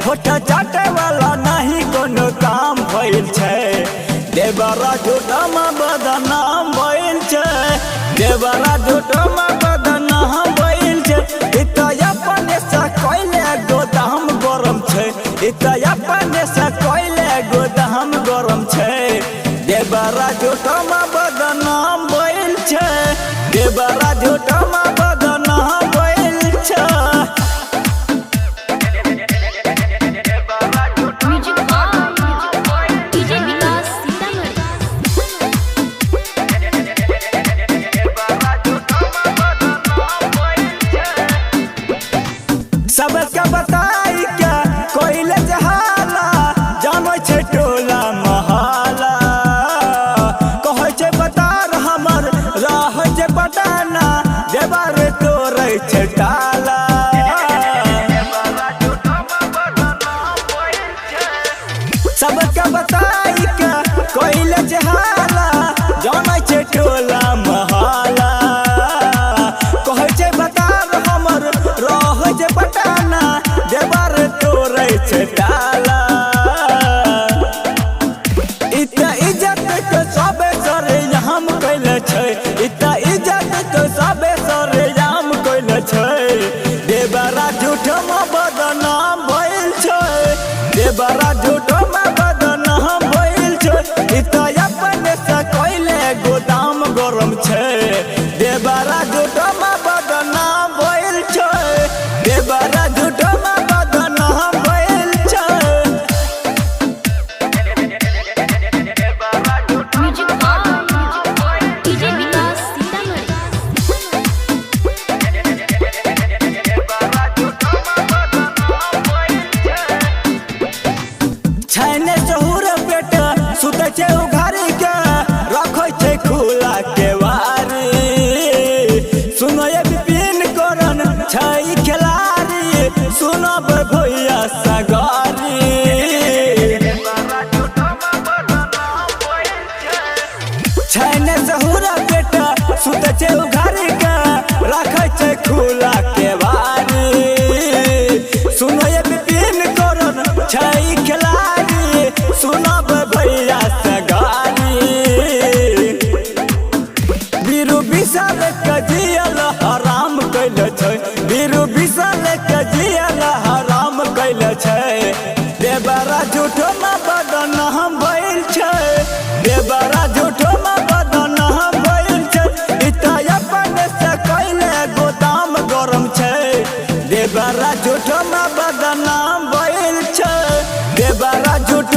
फोटा चाटे वाला नहीं कोनो काम भइल छै। देवरा झूठमा बदनाम भइल छै। देवरा झूठमा बदनाम भइल छै। इता अपने से कोइले गोदाम गरम छै। इता अपने से कोइले गोदाम गरम छै। देवरा झूठमा बदनाम भइल छै। देवरा झूठमा बदनाम भइल छै। सबके बताई क्या कोइले जहाला जानो छे टोला महला। कहे छे बतार हमर रह छे पटाना देवार तोरे छे टाला। सबके बताई क्या कोइले जहाला जानो छे टोला महला। कहे छे बतार हमर रह छे पटाना देवार तोरे छे टाला। इता इज्जत के सबे सरे हम कइले छै। इता इज्जत के सबे सरे हम कइले छै। देवरा झूठमा बदनाम भइल छै। देवरा झूठमा बदनाम भइल छै। इता अपने से कोइले गोदाम गरम छै। देवरा झूठमा बदनाम भइल छै। देवरा झूठमा बदनाम भइल छै। छैने शहुर पेट सुते छै उघारी के रखै छै खुला केवारी। सुनो ये विपिन करन छै खिलाड़ी सुनब भैया सगारी। छैने शहुर पेट सुते छै उघारी के रखै छै खुला केवारी। सुनो ये विपिन करन छै खिलाड़ी सुनब भैया सगारी। बीरू विशाल के जियल हराम कैले छै। बीरू विशाल के जियल हराम कैले छै। देवरा झूठमा बदनाम भइल छै। देवरा झूठमा बदनाम भइल छै। इता अपने से कोइले गोदाम गरम छै। देवरा झूठमा बदनाम भइल छै। देवरा झूठ